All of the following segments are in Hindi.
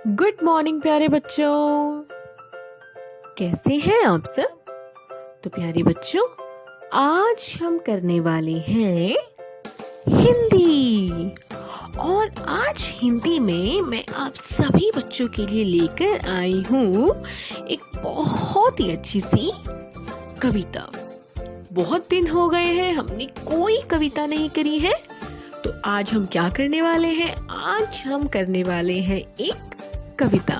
गुड मॉर्निंग प्यारे बच्चों। कैसे हैं आप सब? तो प्यारे बच्चों, आज हम करने वाले हैं हिंदी। और आज हिंदी में मैं आप सभी बच्चों के लिए लेकर आई हूँ एक बहुत ही अच्छी सी कविता। बहुत दिन हो गए हैं हमने कोई कविता नहीं करी है, तो आज हम क्या करने वाले हैं? आज हम करने वाले हैं एक कविता।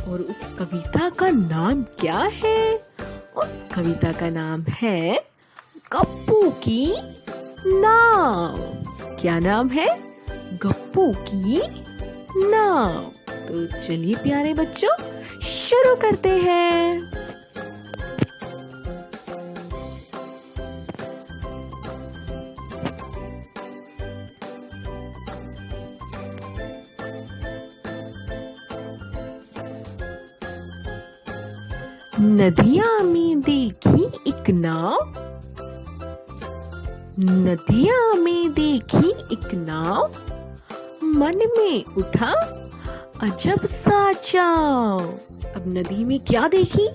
और उस कविता का नाम क्या है? उस कविता का नाम है गप्पू की नाव। क्या नाम है? गप्पू की नाव। तो चलिए प्यारे बच्चों, शुरू करते हैं। नदिया में देखी एक नाव, नदिया में देखी एक नाव, मन में उठा अजब सा चाव। अब नदी में क्या देखी?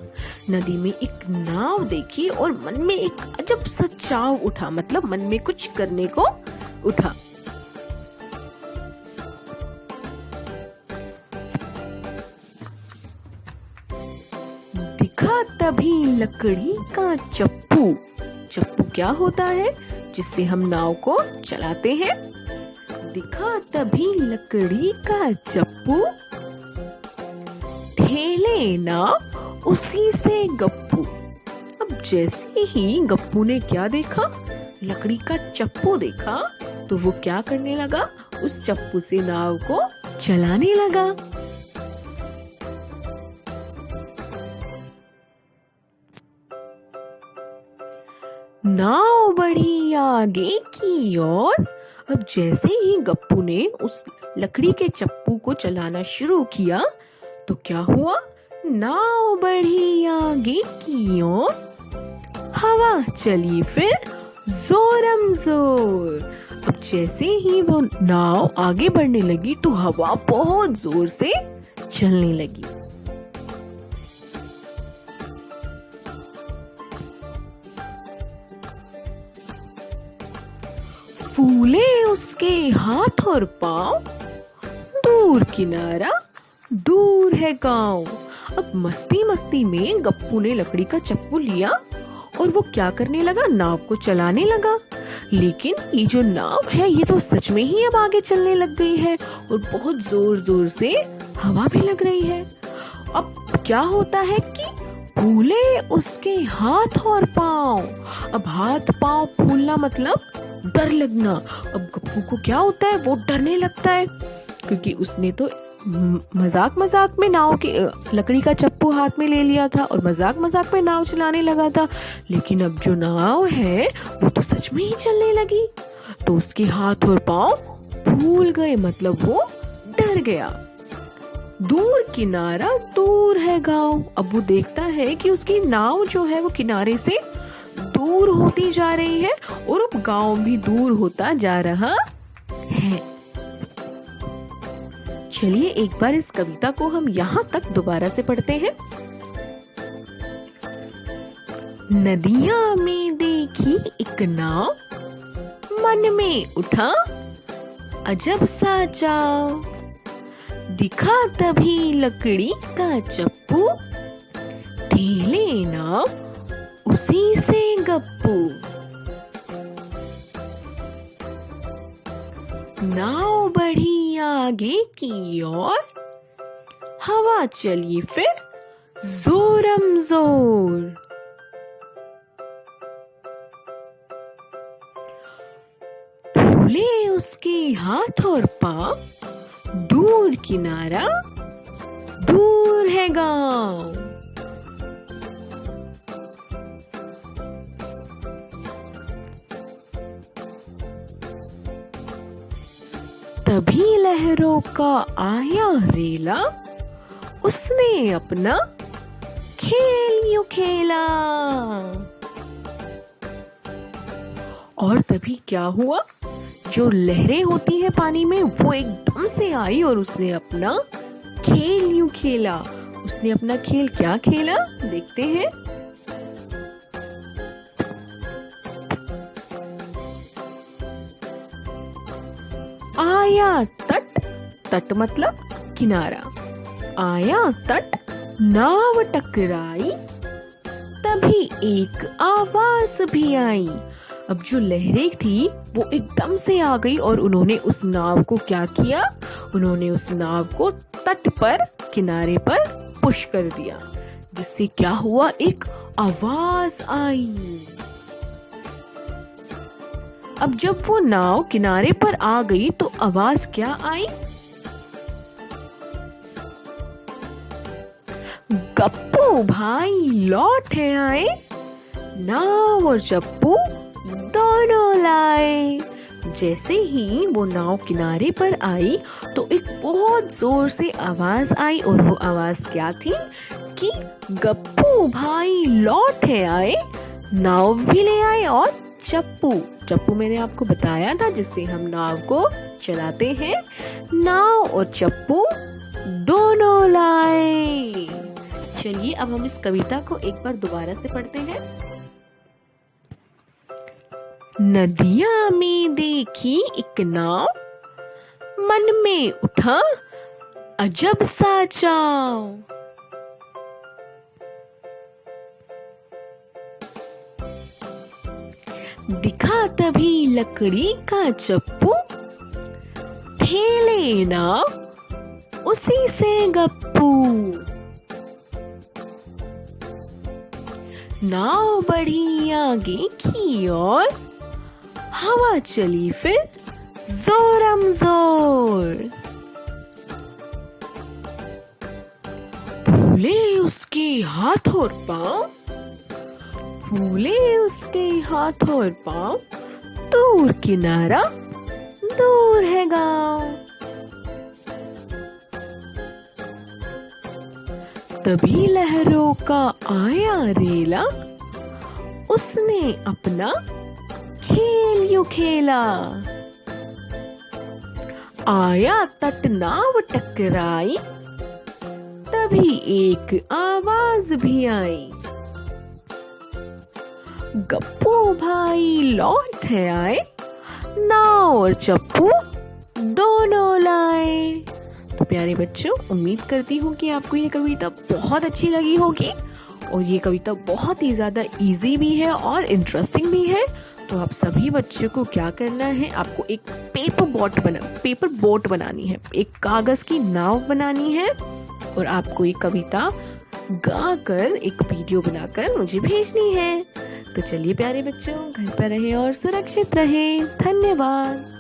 नदी में एक नाव देखी और मन में एक अजब सा चाव उठा, मतलब मन में कुछ करने को उठा। दिखा तभी लकड़ी का चप्पू। चप्पू क्या होता है? जिससे हम नाव को चलाते हैं। दिखा तभी लकड़ी का चप्पू, ठेले नाव उसी से गप्पू। अब जैसे ही गप्पू ने क्या देखा? लकड़ी का चप्पू देखा, तो वो क्या करने लगा? उस चप्पू से नाव को चलाने लगा। नाव बढ़ी आगे की ओर। अब जैसे ही गप्पू ने उस लकड़ी के चप्पू को चलाना शुरू किया, तो क्या हुआ? नाव बढ़ी आगे की ओर, हवा चली फिर जोरम जोर। अब जैसे ही वो नाव आगे बढ़ने लगी, तो हवा बहुत जोर से चलने लगी। फूले उसके हाथ और पांव, दूर किनारा दूर है गांव। अब मस्ती मस्ती में गप्पू ने लकड़ी का चप्पू लिया और वो क्या करने लगा? नाव को चलाने लगा। लेकिन ये जो नाव है, ये तो सच में ही अब आगे चलने लग गई है और बहुत जोर जोर से हवा भी लग रही है। अब क्या होता है कि फूले उसके हाथ और पांव। अब हाथ पांव फूलना मतलब डर लगना। अब गप्पू को क्या होता है? वो डरने लगता है, क्योंकि उसने तो मजाक मजाक में नाव के लकड़ी का चप्पू हाथ में ले लिया था और मजाक मजाक में नाव चलाने लगा था। लेकिन अब जो नाव है वो तो सच में ही चलने लगी, तो उसके हाथ और पांव फूल गए, मतलब वो डर गया। दूर किनारा दूर है गांव। अब वो देखता है कि उसकी नाव जो है वो किनारे से दूर होती जा रही है और अब गांव भी दूर होता जा रहा है। चलिए एक बार इस कविता को हम यहाँ तक दोबारा से पढ़ते हैं। नदिया में देखी एक नाव, मन में उठा अजब सा चाव। दिखा तभी लकड़ी का चप्पू, ठेले नाव उसी से गप्पू। नाव बढ़ी आगे की ओर, हवा चली फिर जोरम जोर। फूले उसके हाथ और पांव, दूर किनारा दूर है गांव। तभी लहरों का आया रेला, उसने अपना खेल यूं खेला। और तभी क्या हुआ? जो लहरें होती हैं पानी में, वो एकदम से आई और उसने अपना खेल यूं खेला। उसने अपना खेल क्या खेला, देखते हैं। आया तट, तट मतलब किनारा। आया तट, नाव टकराई, तभी एक आवाज भी आई। अब जो लहरें थी वो एकदम से आ गई और उन्होंने उस नाव को क्या किया, उन्होंने उस नाव को तट पर, किनारे पर पुश कर दिया, जिससे क्या हुआ, एक आवाज आई। अब जब वो नाव किनारे पर आ गई तो आवाज क्या आई, गप्पू भाई लौट आए, नाव और चप्पू दोनों लाए। जैसे ही वो नाव किनारे पर आई तो एक बहुत जोर से आवाज आई और वो आवाज क्या थी कि गप्पू भाई लौट आए, नाव भी ले आए और चप्पू, चप्पू मैंने आपको बताया था जिससे हम नाव को चलाते हैं, नाव और चप्पू दोनों लाए। चलिए अब हम इस कविता को एक बार दोबारा से पढ़ते हैं। नदिया में देखी एक नाव, मन में उठा अजब सा चाव। दिखा तभी लकड़ी का चप्पू, खेले नाव उसी से गप्पू। नाव बढ़ी आगे की ओर, हवा चली फिर जोरम जोर। फूले उसके हाथ और पांव, फूले उसके हाथ और पांव, दूर किनारा दूर है गांव। तभी लहरों का आया रेला, उसने अपना खेल यूं खेला। आया तट नाव टकराई, तभी एक आवाज भी आई, गप्पू भाई लौट आए, नाव और चप्पू दोनों लाए। तो प्यारे बच्चों, उम्मीद करती हूँ कि आपको ये कविता बहुत अच्छी लगी होगी और ये कविता बहुत ही ज़्यादा इजी भी है और इंटरेस्टिंग भी है। तो आप सभी बच्चों को क्या करना है, आपको एक पेपर बोट बनानी है, एक कागज़ की नाव बनानी है और आपको ये कविता गाकर एक वीडियो बनाकर मुझे भेजनी है। तो चलिए प्यारे बच्चों, घर पर रहें और सुरक्षित रहें। धन्यवाद।